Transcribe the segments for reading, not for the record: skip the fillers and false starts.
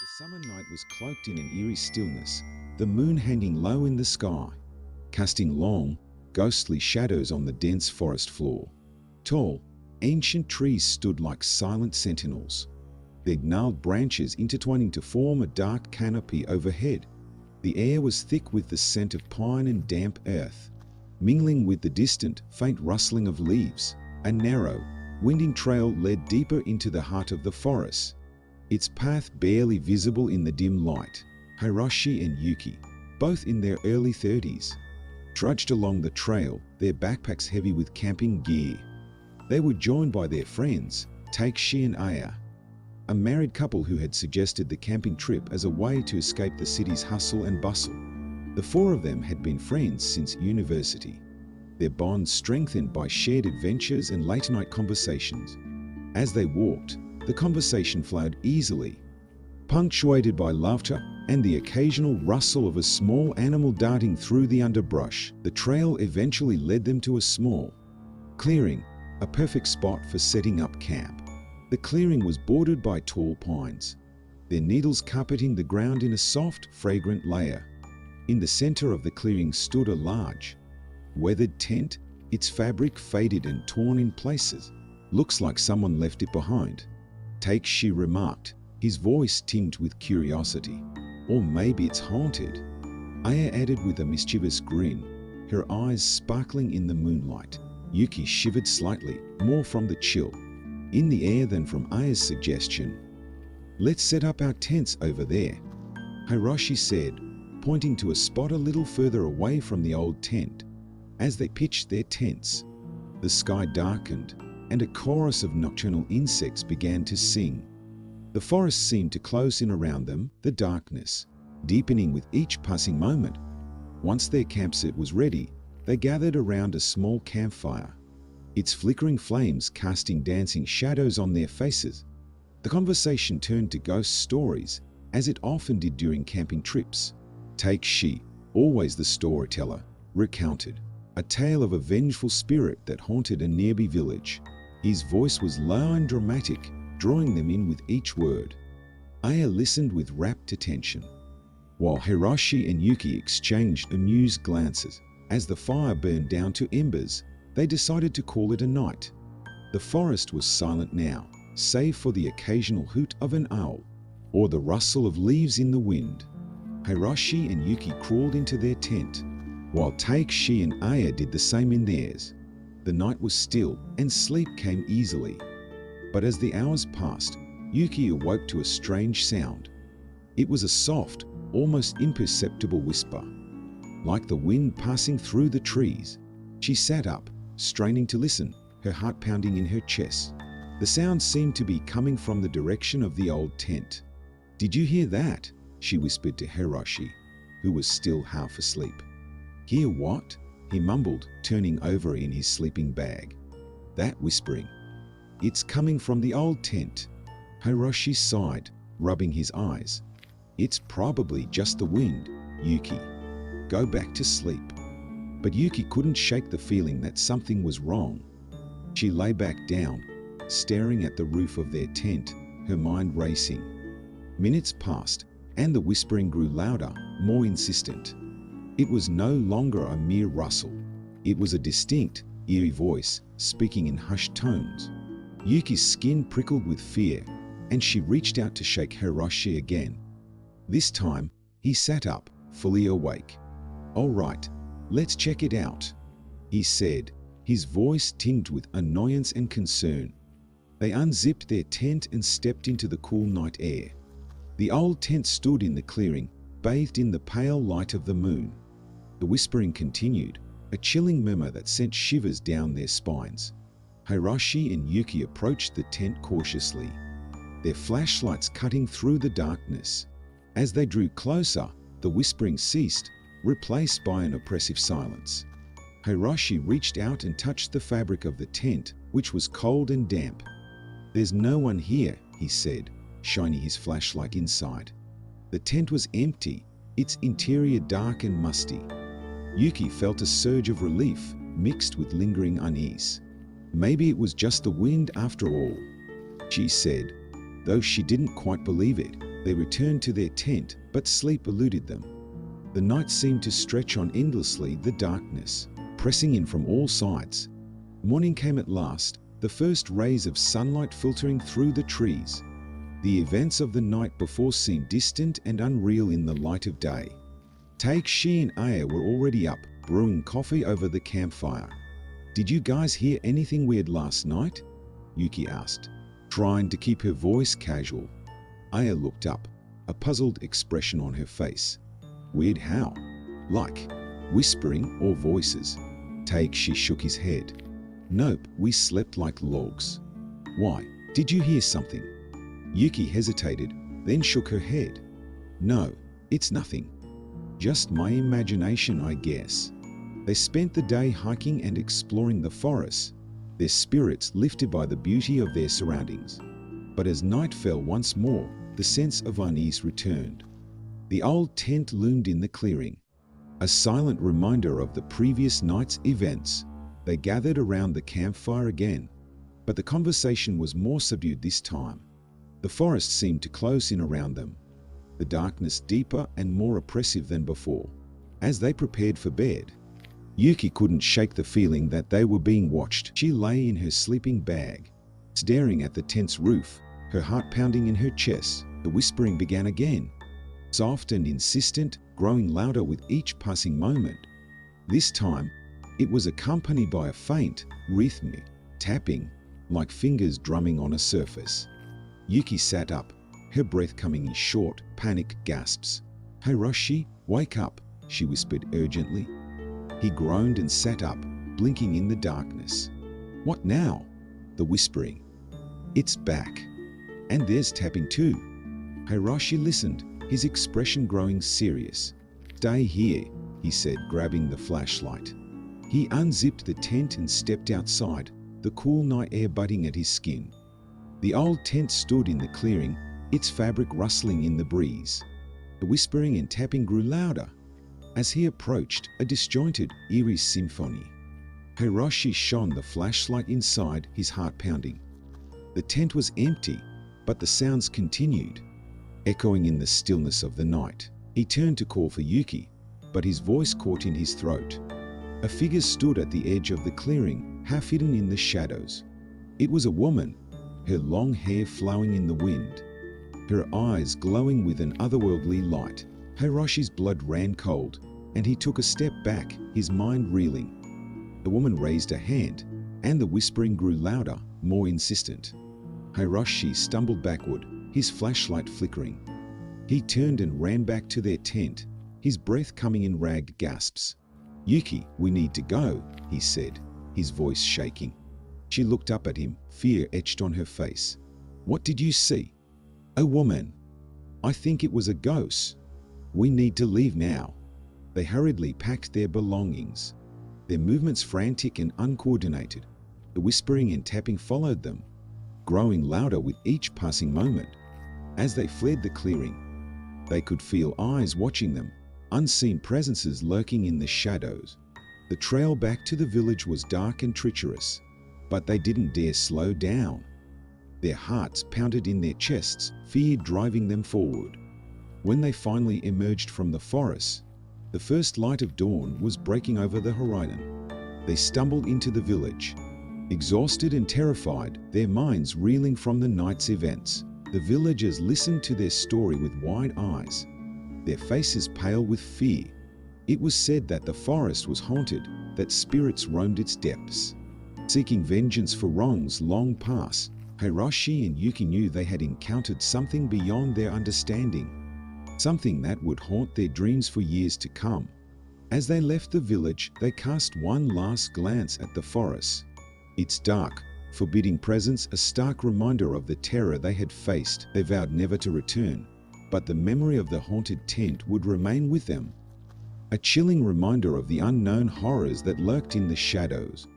The summer night was cloaked in an eerie stillness, the moon hanging low in the sky, casting long, ghostly shadows on the dense forest floor. Tall, ancient trees stood like silent sentinels, their gnarled branches intertwining to form a dark canopy overhead. The air was thick with the scent of pine and damp earth, mingling with the distant, faint rustling of leaves. A narrow, winding trail led deeper into the heart of the forest, its path barely visible in the dim light. Hiroshi and Yuki, both in their early 30s, trudged along the trail, their backpacks heavy with camping gear. They were joined by their friends, Takeshi and Aya, a married couple who had suggested the camping trip as a way to escape the city's hustle and bustle. The four of them had been friends since university, their bond strengthened by shared adventures and late-night conversations. As they walked, the conversation flowed easily, punctuated by laughter and the occasional rustle of a small animal darting through the underbrush. The trail eventually led them to a small clearing, a perfect spot for setting up camp. The clearing was bordered by tall pines, their needles carpeting the ground in a soft, fragrant layer. In the center of the clearing stood a large, weathered tent, its fabric faded and torn in places. "Looks like someone left it behind," Takeshi remarked, his voice tinged with curiosity. "Or maybe it's haunted," Aya added with a mischievous grin, her eyes sparkling in the moonlight. Yuki shivered slightly, more from the chill in the air than from Aya's suggestion. "Let's set up our tents over there," Hiroshi said, pointing to a spot a little further away from the old tent. As they pitched their tents, the sky darkened, and a chorus of nocturnal insects began to sing. The forest seemed to close in around them, the darkness deepening with each passing moment. Once their campsite was ready, they gathered around a small campfire, its flickering flames casting dancing shadows on their faces. The conversation turned to ghost stories, as it often did during camping trips. Takeshi, always the storyteller, recounted a tale of a vengeful spirit that haunted a nearby village. His voice was low and dramatic, drawing them in with each word. Aya listened with rapt attention, while Hiroshi and Yuki exchanged amused glances. As the fire burned down to embers, they decided to call it a night. The forest was silent now, save for the occasional hoot of an owl or the rustle of leaves in the wind. Hiroshi and Yuki crawled into their tent, while Takeshi and Aya did the same in theirs. The night was still, and sleep came easily. But as the hours passed, Yuki awoke to a strange sound. It was a soft, almost imperceptible whisper, like the wind passing through the trees. She sat up, straining to listen, her heart pounding in her chest. The sound seemed to be coming from the direction of the old tent. "Did you hear that?" she whispered to Hiroshi, who was still half asleep. "Hear what?" he mumbled, turning over in his sleeping bag. "That whispering. It's coming from the old tent." Hiroshi sighed, rubbing his eyes. "It's probably just the wind, Yuki. Go back to sleep." But Yuki couldn't shake the feeling that something was wrong. She lay back down, staring at the roof of their tent, her mind racing. Minutes passed, and the whispering grew louder, more insistent. It was no longer a mere rustle. It was a distinct, eerie voice, speaking in hushed tones. Yuki's skin prickled with fear, and she reached out to shake Hiroshi again. This time, he sat up, fully awake. "All right, let's check it out," he said, his voice tinged with annoyance and concern. They unzipped their tent and stepped into the cool night air. The old tent stood in the clearing, bathed in the pale light of the moon. The whispering continued, a chilling murmur that sent shivers down their spines. Hiroshi and Yuki approached the tent cautiously, their flashlights cutting through the darkness. As they drew closer, the whispering ceased, replaced by an oppressive silence. Hiroshi reached out and touched the fabric of the tent, which was cold and damp. "There's no one here," he said, shining his flashlight inside. The tent was empty, its interior dark and musty. Yuki felt a surge of relief, mixed with lingering unease. "Maybe it was just the wind after all," she said, though she didn't quite believe it. They returned to their tent, but sleep eluded them. The night seemed to stretch on endlessly, the darkness pressing in from all sides. Morning came at last, the first rays of sunlight filtering through the trees. The events of the night before seemed distant and unreal in the light of day. She and Aya were already up, brewing coffee over the campfire. "Did you guys hear anything weird last night?" Yuki asked, trying to keep her voice casual. Aya looked up, a puzzled expression on her face. "Weird how? Like whispering or voices?" She shook his head. "Nope, we slept like logs." "Why? Did you hear something?" Yuki hesitated, then shook her head. "No, it's nothing. Just my imagination, I guess." They spent the day hiking and exploring the forest, their spirits lifted by the beauty of their surroundings. But as night fell once more, the sense of unease returned. The old tent loomed in the clearing, a silent reminder of the previous night's events. They gathered around the campfire again, but the conversation was more subdued this time. The forest seemed to close in around them, the darkness deeper and more oppressive than before. As they prepared for bed, Yuki couldn't shake the feeling that they were being watched. She lay in her sleeping bag, staring at the tent's roof, her heart pounding in her chest. The whispering began again, soft and insistent, growing louder with each passing moment. This time, it was accompanied by a faint, rhythmic tapping, like fingers drumming on a surface. Yuki sat up, her breath coming in short, panicked gasps. "Hiroshi, wake up," she whispered urgently. He groaned and sat up, blinking in the darkness. "What now?" The whispering. "It's back. And there's tapping too." Hiroshi listened, his expression growing serious. "Stay here," he said, grabbing the flashlight. He unzipped the tent and stepped outside, the cool night air butting at his skin. The old tent stood in the clearing, its fabric rustling in the breeze. The whispering and tapping grew louder. As he approached, a disjointed, eerie symphony. Hiroshi shone the flashlight inside, his heart pounding. The tent was empty, but the sounds continued, echoing in the stillness of the night. He turned to call for Yuki, but his voice caught in his throat. A figure stood at the edge of the clearing, half hidden in the shadows. It was a woman, her long hair flowing in the wind, her eyes glowing with an otherworldly light. Hiroshi's blood ran cold, and he took a step back, his mind reeling. The woman raised a hand, and the whispering grew louder, more insistent. Hiroshi stumbled backward, his flashlight flickering. He turned and ran back to their tent, his breath coming in ragged gasps. "Yuki, we need to go," he said, his voice shaking. She looked up at him, fear etched on her face. "What did you see?" "A woman. I think it was a ghost. We need to leave now." They hurriedly packed their belongings, their movements frantic and uncoordinated. The whispering and tapping followed them, growing louder with each passing moment. As they fled the clearing, they could feel eyes watching them, unseen presences lurking in the shadows. The trail back to the village was dark and treacherous, but they didn't dare slow down. Their hearts pounded in their chests, fear driving them forward. When they finally emerged from the forest, the first light of dawn was breaking over the horizon. They stumbled into the village, exhausted and terrified, their minds reeling from the night's events. The villagers listened to their story with wide eyes, their faces pale with fear. It was said that the forest was haunted, that spirits roamed its depths, seeking vengeance for wrongs long past. Hiroshi and Yuki knew they had encountered something beyond their understanding, something that would haunt their dreams for years to come. As they left the village, they cast one last glance at the forest. Its dark, forbidding presence, a stark reminder of the terror they had faced. They vowed never to return, but the memory of the haunted tent would remain with them, a chilling reminder of the unknown horrors that lurked in the shadows.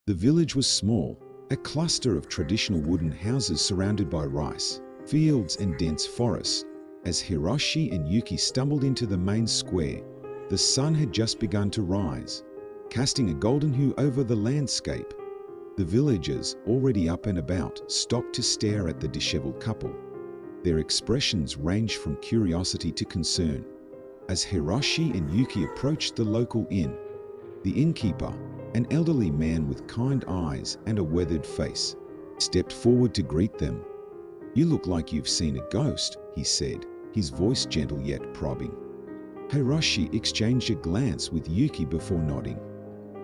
The village was small, a cluster of traditional wooden houses surrounded by rice fields and dense forests. As Hiroshi and Yuki stumbled into the main square, the sun had just begun to rise, casting a golden hue over the landscape. The villagers, already up and about, stopped to stare at the disheveled couple. Their expressions ranged from curiosity to concern. As Hiroshi and Yuki approached the local inn, the innkeeper, an elderly man with kind eyes and a weathered face, stepped forward to greet them. "You look like you've seen a ghost," he said, his voice gentle yet probing. Hiroshi exchanged a glance with Yuki before nodding.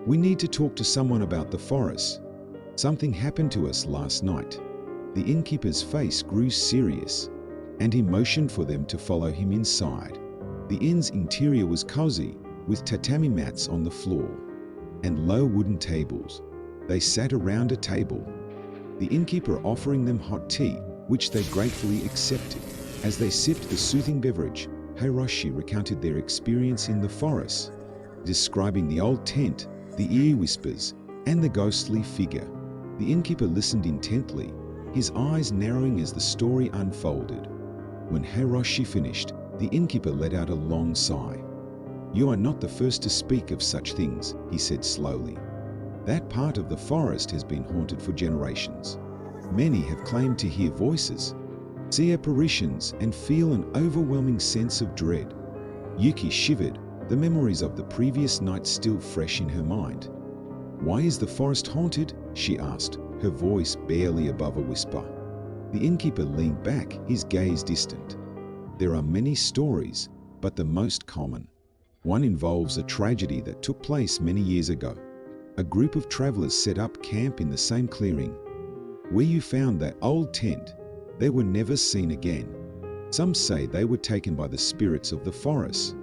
"We need to talk to someone about the forest. Something happened to us last night." The innkeeper's face grew serious, and he motioned for them to follow him inside. The inn's interior was cozy, with tatami mats on the floor and low wooden tables. They sat around a table, the innkeeper offering them hot tea, which they gratefully accepted. As they sipped the soothing beverage, Hiroshi recounted their experience in the forest, describing the old tent, the ear whispers, and the ghostly figure. The innkeeper listened intently, his eyes narrowing as the story unfolded. When Hiroshi finished, the innkeeper let out a long sigh. "You are not the first to speak of such things," he said slowly. "That part of the forest has been haunted for generations. Many have claimed to hear voices, see apparitions, and feel an overwhelming sense of dread." Yuki shivered, the memories of the previous night still fresh in her mind. "Why is the forest haunted?" she asked, her voice barely above a whisper. The innkeeper leaned back, his gaze distant. "There are many stories, but the most common. One involves a tragedy that took place many years ago. A group of travelers set up camp in the same clearing. Where you found that old tent, they were never seen again. Some say they were taken by the spirits of the forest.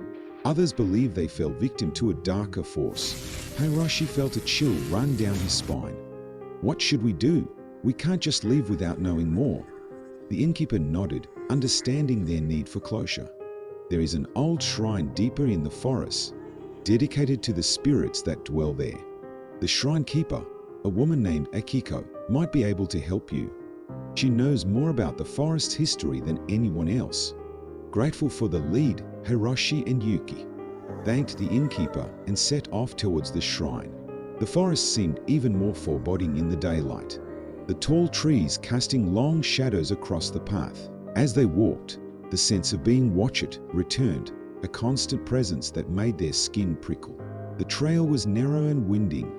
Others believe they fell victim to a darker force." Hiroshi felt a chill run down his spine. "What should we do? We can't just leave without knowing more." The innkeeper nodded, understanding their need for closure. "There is an old shrine deeper in the forest, dedicated to the spirits that dwell there. The shrine keeper, a woman named Akiko, might be able to help you. She knows more about the forest's history than anyone else." Grateful for the lead, Hiroshi and Yuki thanked the innkeeper and set off towards the shrine. The forest seemed even more foreboding in the daylight, the tall trees casting long shadows across the path. As they walked, the sense of being watched returned, a constant presence that made their skin prickle. The trail was narrow and winding,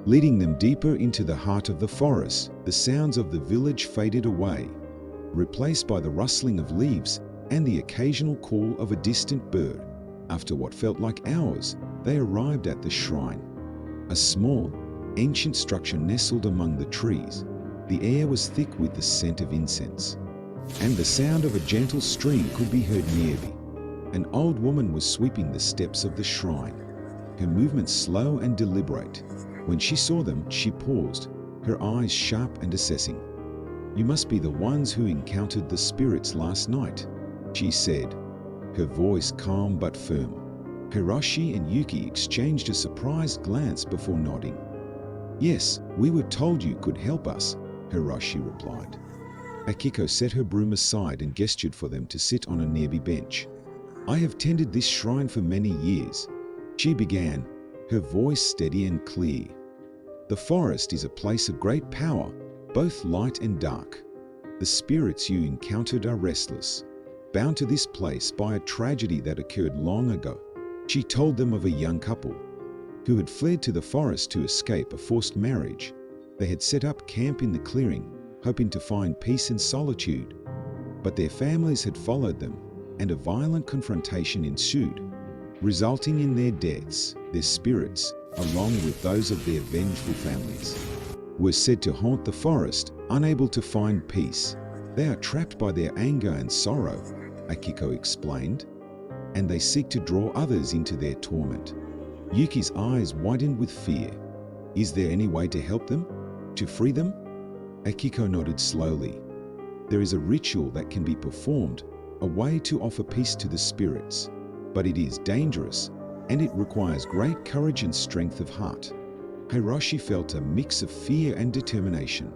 leading them deeper into the heart of the forest. The sounds of the village faded away, replaced by the rustling of leaves and the occasional call of a distant bird. After what felt like hours, they arrived at the shrine. A small, ancient structure nestled among the trees. The air was thick with the scent of incense, and the sound of a gentle stream could be heard nearby. An old woman was sweeping the steps of the shrine, her movements slow and deliberate. When she saw them, she paused, her eyes sharp and assessing. "You must be the ones who encountered the spirits last night," she said, her voice calm but firm. Hiroshi and Yuki exchanged a surprised glance before nodding. "Yes, we were told you could help us," Hiroshi replied. Akiko set her broom aside and gestured for them to sit on a nearby bench. "I have tended this shrine for many years," she began, her voice steady and clear. "The forest is a place of great power, both light and dark. The spirits you encountered are restless, bound to this place by a tragedy that occurred long ago." She told them of a young couple who had fled to the forest to escape a forced marriage. They had set up camp in the clearing, hoping to find peace and solitude, but their families had followed them, and a violent confrontation ensued, resulting in their deaths. Their spirits, along with those of their vengeful families, were said to haunt the forest, unable to find peace. "They are trapped by their anger and sorrow," Akiko explained, "and they seek to draw others into their torment." Yuki's eyes widened with fear. "Is there any way to help them? To free them?" Akiko nodded slowly. "There is a ritual that can be performed, a way to offer peace to the spirits, but it is dangerous, and it requires great courage and strength of heart." Hiroshi felt a mix of fear and determination.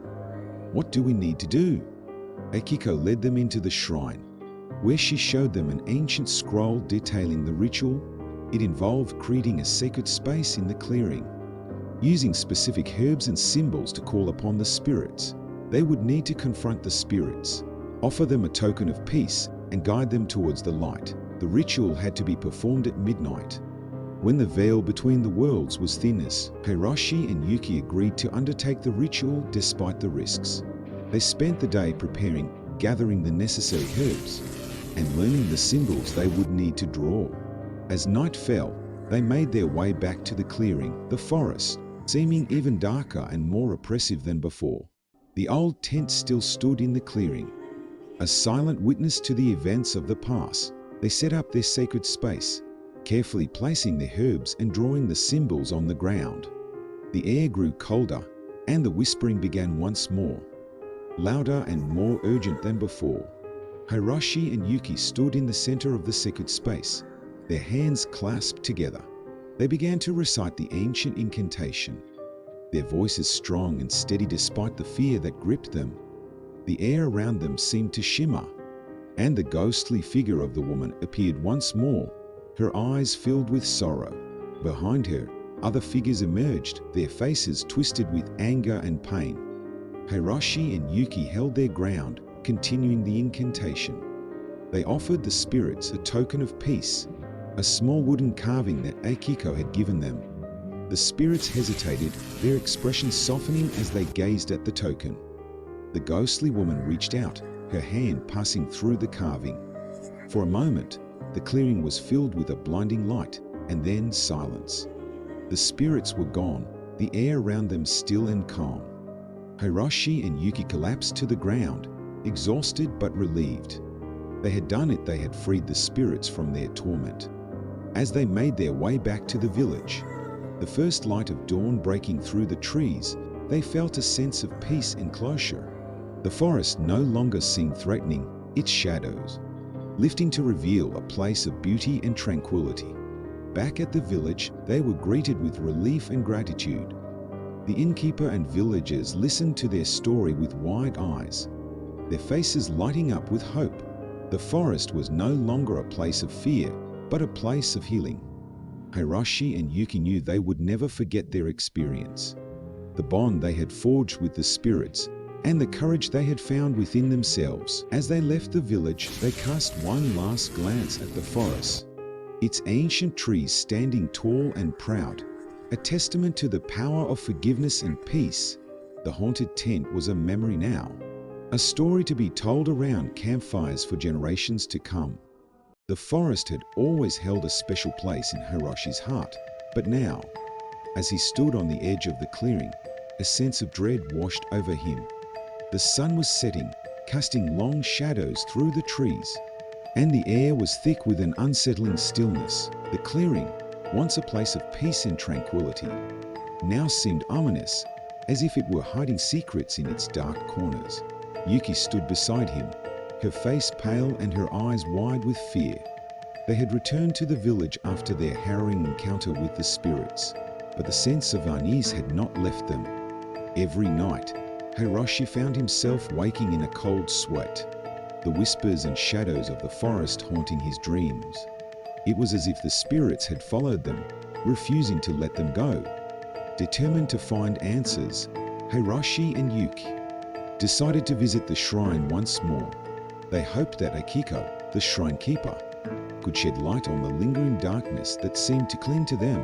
"What do we need to do?" Akiko led them into the shrine, where she showed them an ancient scroll detailing the ritual. It involved creating a sacred space in the clearing, using specific herbs and symbols to call upon the spirits. They would need to confront the spirits, offer them a token of peace, and guide them towards the light. The ritual had to be performed at midnight, when the veil between the worlds was thinnest. Hiroshi and Yuki agreed to undertake the ritual despite the risks. They spent the day preparing, gathering the necessary herbs, and learning the symbols they would need to draw. As night fell, they made their way back to the clearing, the forest, seeming even darker and more oppressive than before. The old tent still stood in the clearing, a silent witness to the events of the past. They set up their sacred space, carefully placing their herbs and drawing the symbols on the ground. The air grew colder, and the whispering began once more, louder and more urgent than before. Hiroshi and Yuki stood in the center of the sacred space, their hands clasped together. They began to recite the ancient incantation, their voices strong and steady despite the fear that gripped them. The air around them seemed to shimmer, and the ghostly figure of the woman appeared once more, her eyes filled with sorrow. Behind her, other figures emerged, their faces twisted with anger and pain. Hiroshi and Yuki held their ground, continuing the incantation. They offered the spirits a token of peace, a small wooden carving that Akiko had given them. The spirits hesitated, their expressions softening as they gazed at the token. The ghostly woman reached out, her hand passing through the carving. For a moment, the clearing was filled with a blinding light, and then silence. The spirits were gone, the air around them still and calm. Hiroshi and Yuki collapsed to the ground, exhausted but relieved. They had done it, they had freed the spirits from their torment. As they made their way back to the village, the first light of dawn breaking through the trees, they felt a sense of peace and closure. The forest no longer seemed threatening, its shadows lifting to reveal a place of beauty and tranquility. Back at the village, they were greeted with relief and gratitude. The innkeeper and villagers listened to their story with wide eyes, their faces lighting up with hope. The forest was no longer a place of fear, but a place of healing. Hiroshi and Yuki knew they would never forget their experience, the bond they had forged with the spirits, and the courage they had found within themselves. As they left the village, they cast one last glance at the forest, its ancient trees standing tall and proud, a testament to the power of forgiveness and peace. The haunted tent was a memory now, a story to be told around campfires for generations to come. The forest had always held a special place in Hiroshi's heart, but now, as he stood on the edge of the clearing, a sense of dread washed over him. The sun was setting, casting long shadows through the trees, and the air was thick with an unsettling stillness. The clearing, once a place of peace and tranquility, now seemed ominous, as if it were hiding secrets in its dark corners. Yuki stood beside him, her face pale and her eyes wide with fear. They had returned to the village after their harrowing encounter with the spirits, but the sense of unease had not left them. Every night, Hiroshi found himself waking in a cold sweat, the whispers and shadows of the forest haunting his dreams. It was as if the spirits had followed them, refusing to let them go. Determined to find answers, Hiroshi and Yuki decided to visit the shrine once more. They hoped that Akiko, the shrine keeper, could shed light on the lingering darkness that seemed to cling to them.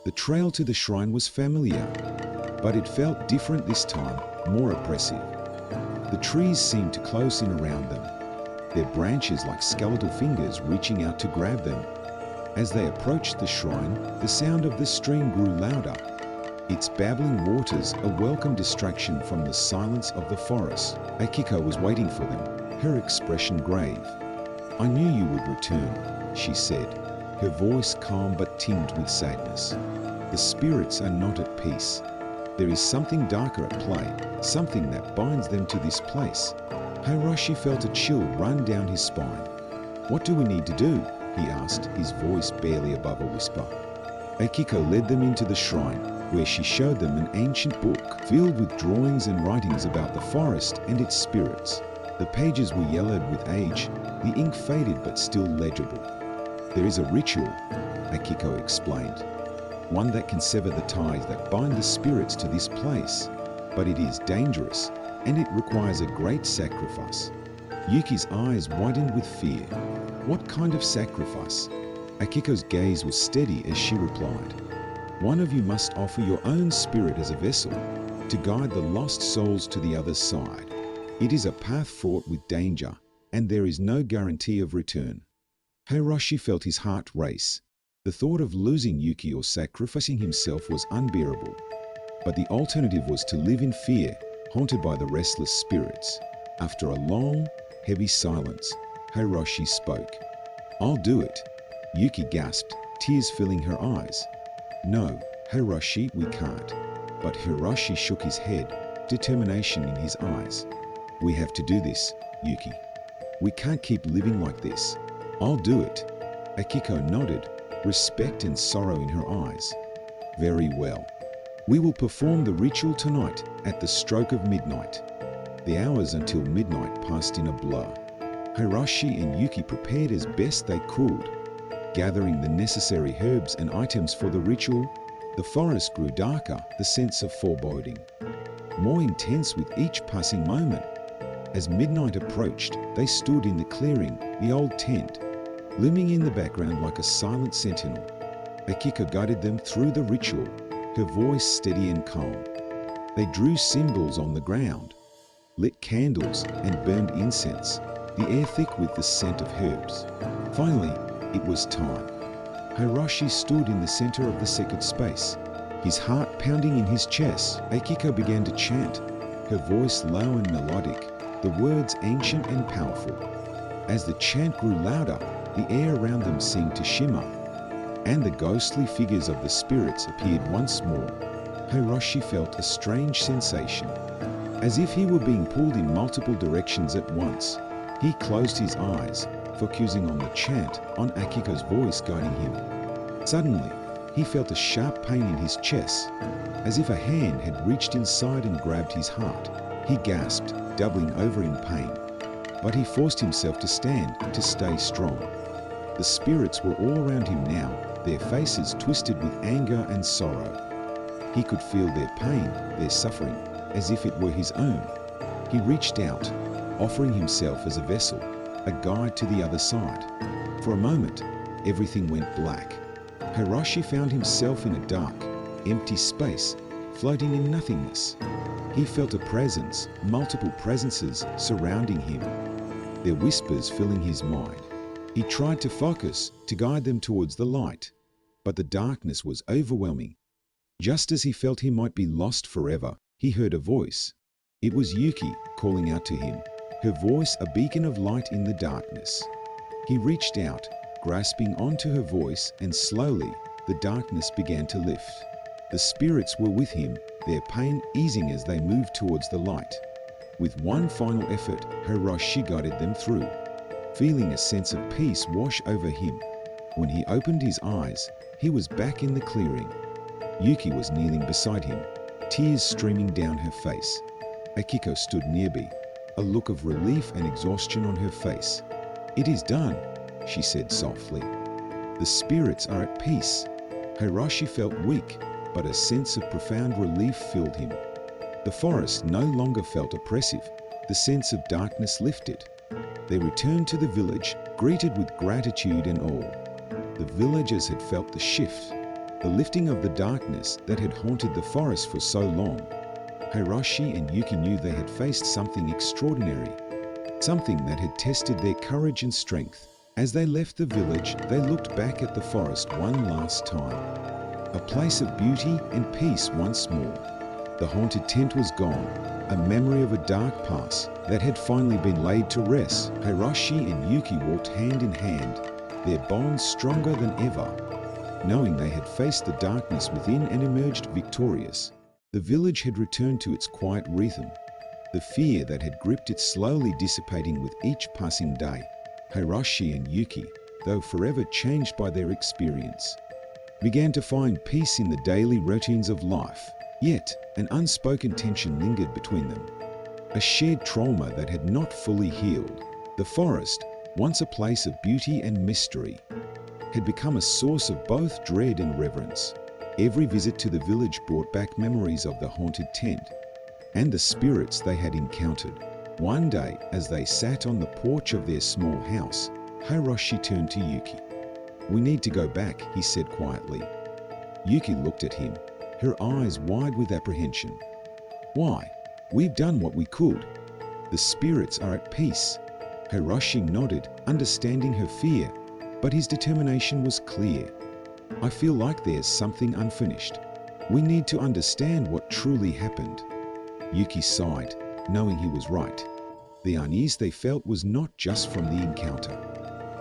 The trail to the shrine was familiar, but it felt different this time, more oppressive. The trees seemed to close in around them, their branches like skeletal fingers reaching out to grab them. As they approached the shrine, the sound of the stream grew louder, its babbling waters a welcome distraction from the silence of the forest. Akiko was waiting for them, her expression grave. "I knew you would return," she said, her voice calm but tinged with sadness. "The spirits are not at peace. There is something darker at play, something that binds them to this place." Hiroshi felt a chill run down his spine. "What do we need to do?" he asked, his voice barely above a whisper. Akiko led them into the shrine, where she showed them an ancient book filled with drawings and writings about the forest and its spirits. The pages were yellowed with age, the ink faded but still legible. "There is a ritual," Akiko explained, "one that can sever the ties that bind the spirits to this place, but it is dangerous and it requires a great sacrifice. Yuki's eyes widened with fear. What kind of sacrifice? Akiko's gaze was steady as she replied, "One of you must offer your own spirit as a vessel to guide the lost souls to the other side. It is a path fraught with danger, and there is no guarantee of return." Hiroshi felt his heart race. The thought of losing Yuki or sacrificing himself was unbearable. But the alternative was to live in fear, haunted by the restless spirits. After a long, heavy silence, Hiroshi spoke. "I'll do it." Yuki gasped, tears filling her eyes. "No, Hiroshi, we can't." But Hiroshi shook his head, determination in his eyes. "We have to do this, Yuki. We can't keep living like this. I'll do it." Akiko nodded, respect and sorrow in her eyes. "Very well. We will perform the ritual tonight at the stroke of midnight." The hours until midnight passed in a blur. Hiroshi and Yuki prepared as best they could. Gathering the necessary herbs and items for the ritual, the forest grew darker, the sense of foreboding more intense with each passing moment. As midnight approached, they stood in the clearing, the old tent, looming in the background like a silent sentinel. Akiko guided them through the ritual, her voice steady and calm. They drew symbols on the ground, lit candles and burned incense, the air thick with the scent of herbs. Finally, it was time. Hiroshi stood in the center of the sacred space, his heart pounding in his chest. Akiko began to chant, her voice low and melodic, the words ancient and powerful. As the chant grew louder, the air around them seemed to shimmer, and the ghostly figures of the spirits appeared once more. Hiroshi felt a strange sensation, as if he were being pulled in multiple directions at once. He closed his eyes, focusing on the chant, on Akiko's voice guiding him. Suddenly, he felt a sharp pain in his chest, as if a hand had reached inside and grabbed his heart. He gasped, doubling over in pain, but he forced himself to stand, to stay strong. The spirits were all around him now, their faces twisted with anger and sorrow. He could feel their pain, their suffering, as if it were his own. He reached out, offering himself as a vessel, a guide to the other side. For a moment, everything went black. Hiroshi found himself in a dark, empty space, floating in nothingness. He felt a presence, multiple presences surrounding him, their whispers filling his mind. He tried to focus, to guide them towards the light, but the darkness was overwhelming. Just as he felt he might be lost forever, he heard a voice. It was Yuki calling out to him, her voice a beacon of light in the darkness. He reached out, grasping onto her voice, and slowly the darkness began to lift. The spirits were with him, their pain easing as they moved towards the light. With one final effort, Hiroshi guided them through, feeling a sense of peace wash over him. When he opened his eyes, he was back in the clearing. Yuki was kneeling beside him, tears streaming down her face. Akiko stood nearby, a look of relief and exhaustion on her face. "It is done," she said softly. "The spirits are at peace." Hiroshi felt weak, but a sense of profound relief filled him. The forest no longer felt oppressive. The sense of darkness lifted. They returned to the village, greeted with gratitude and awe. The villagers had felt the shift, the lifting of the darkness that had haunted the forest for so long. Hiroshi and Yuki knew they had faced something extraordinary, something that had tested their courage and strength. As they left the village, they looked back at the forest one last time. A place of beauty and peace once more. The haunted tent was gone, a memory of a dark past that had finally been laid to rest. Hiroshi and Yuki walked hand in hand, their bond stronger than ever, knowing they had faced the darkness within and emerged victorious. The village had returned to its quiet rhythm, the fear that had gripped it slowly dissipating with each passing day. Hiroshi and Yuki, though forever changed by their experience, began to find peace in the daily routines of life. Yet, an unspoken tension lingered between them, a shared trauma that had not fully healed. The forest, once a place of beauty and mystery, had become a source of both dread and reverence. Every visit to the village brought back memories of the haunted tent and the spirits they had encountered. One day, as they sat on the porch of their small house, Hiroshi turned to Yuki. "We need to go back," he said quietly. Yuki looked at him, her eyes wide with apprehension. "Why? We've done what we could. The spirits are at peace." Hiroshi nodded, understanding her fear, but his determination was clear. "I feel like there's something unfinished. We need to understand what truly happened." Yuki sighed, knowing he was right. The unease they felt was not just from the encounter,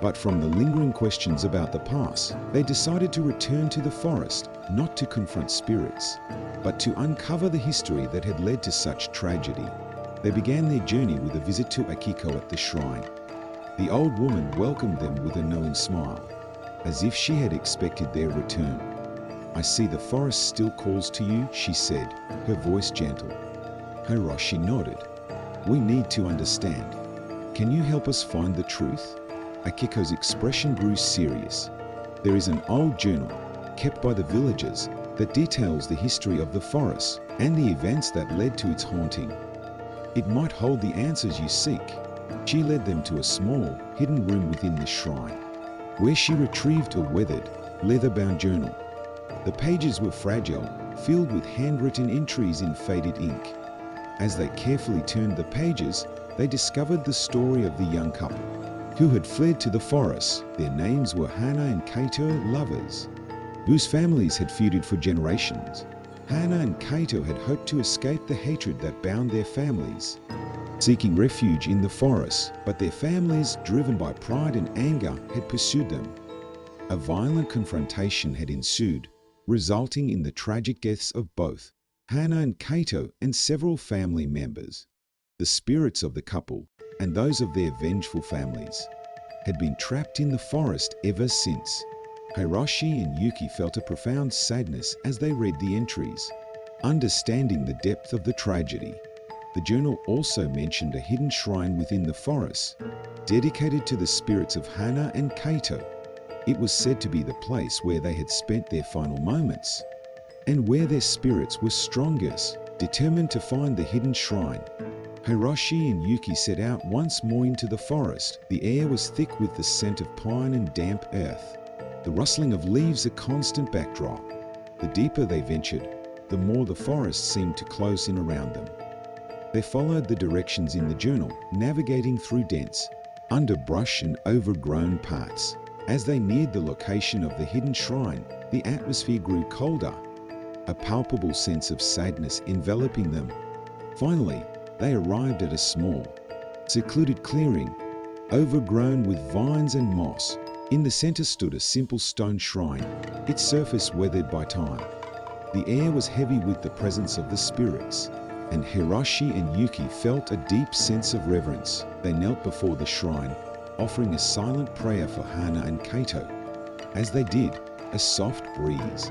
but from the lingering questions about the past. They decided to return to the forest, not to confront spirits, but to uncover the history that had led to such tragedy. They began their journey with a visit to Akiko at the shrine. The old woman welcomed them with a knowing smile, as if she had expected their return. "I see the forest still calls to you," she said, her voice gentle. Hiroshi nodded. "We need to understand. Can you help us find the truth?" Akiko's expression grew serious. "There is an old journal, kept by the villagers, that details the history of the forest and the events that led to its haunting. It might hold the answers you seek." She led them to a small, hidden room within the shrine, where she retrieved a weathered, leather-bound journal. The pages were fragile, filled with handwritten entries in faded ink. As they carefully turned the pages, they discovered the story of the young couple who had fled to the forest. Their names were Hana and Kaito, lovers, whose families had feuded for generations. Hana and Kaito had hoped to escape the hatred that bound their families, seeking refuge in the forest, but their families, driven by pride and anger, had pursued them. A violent confrontation had ensued, resulting in the tragic deaths of both Hana and Kaito and several family members. The spirits of the couple, and those of their vengeful families, had been trapped in the forest ever since. Hiroshi and Yuki felt a profound sadness as they read the entries, understanding the depth of the tragedy. The journal also mentioned a hidden shrine within the forest, dedicated to the spirits of Hana and Kaito. It was said to be the place where they had spent their final moments, and where their spirits were strongest. Determined to find the hidden shrine, Hiroshi and Yuki set out once more into the forest. The air was thick with the scent of pine and damp earth, the rustling of leaves a constant backdrop. The deeper they ventured, the more the forest seemed to close in around them. They followed the directions in the journal, navigating through dense underbrush and overgrown parts. As they neared the location of the hidden shrine, the atmosphere grew colder, a palpable sense of sadness enveloping them. Finally, they arrived at a small, secluded clearing, overgrown with vines and moss. In the center stood a simple stone shrine, its surface weathered by time. The air was heavy with the presence of the spirits, and Hiroshi and Yuki felt a deep sense of reverence. They knelt before the shrine, offering a silent prayer for Hana and Kaito. As they did, a soft breeze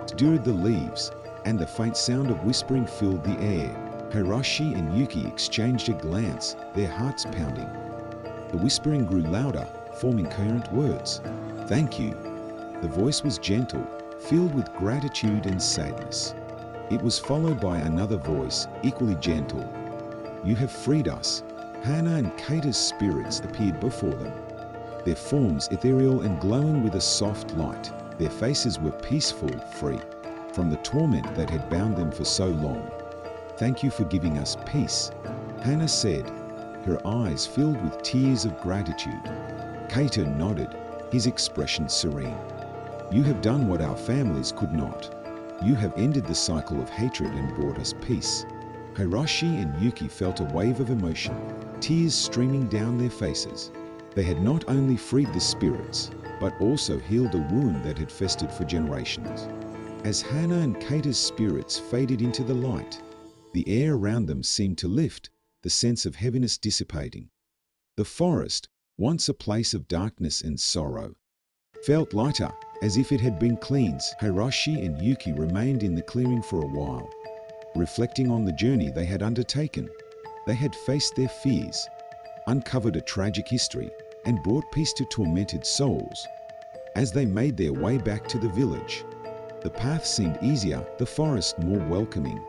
stirred the leaves, and the faint sound of whispering filled the air. Hiroshi and Yuki exchanged a glance, their hearts pounding. The whispering grew louder, forming coherent words. "Thank you." The voice was gentle, filled with gratitude and sadness. It was followed by another voice, equally gentle. "You have freed us." Hana and Kaito's spirits appeared before them, their forms ethereal and glowing with a soft light. Their faces were peaceful, free from the torment that had bound them for so long. "Thank you for giving us peace," Hana said, her eyes filled with tears of gratitude. Kaito nodded, his expression serene. "You have done what our families could not. You have ended the cycle of hatred and brought us peace." Hiroshi and Yuki felt a wave of emotion, tears streaming down their faces. They had not only freed the spirits, but also healed a wound that had festered for generations. As Hana and Kaito's spirits faded into the light, the air around them seemed to lift, the sense of heaviness dissipating. The forest, once a place of darkness and sorrow, felt lighter, as if it had been cleansed. Hiroshi and Yuki remained in the clearing for a while, reflecting on the journey they had undertaken. They had faced their fears, uncovered a tragic history, and brought peace to tormented souls. As they made their way back to the village, the path seemed easier, the forest more welcoming.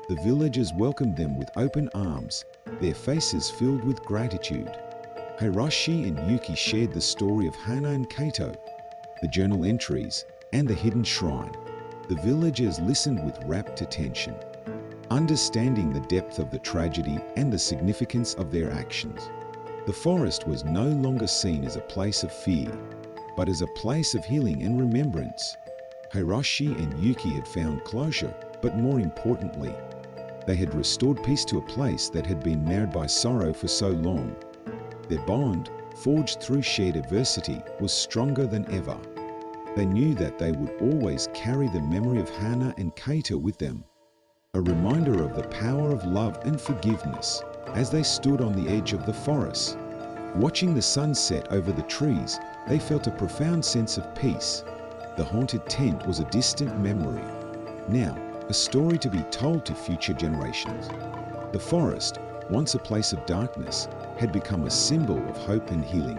The villagers welcomed them with open arms, their faces filled with gratitude. Hiroshi and Yuki shared the story of Hana and Kaito, the journal entries, and the hidden shrine. The villagers listened with rapt attention, understanding the depth of the tragedy and the significance of their actions. The forest was no longer seen as a place of fear, but as a place of healing and remembrance. Hiroshi and Yuki had found closure, but more importantly, they had restored peace to a place that had been marred by sorrow for so long. Their bond, forged through shared adversity, was stronger than ever. They knew that they would always carry the memory of Hana and Kaito with them, a reminder of the power of love and forgiveness. As they stood on the edge of the forest, watching the sun set over the trees, they felt a profound sense of peace. The haunted tent was a distant memory, now a story to be told to future generations. The forest, once a place of darkness, had become a symbol of hope and healing.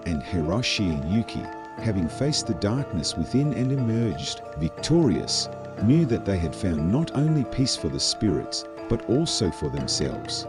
And Hiroshi and Yuki, having faced the darkness within and emerged victorious, knew that they had found not only peace for the spirits, but also for themselves.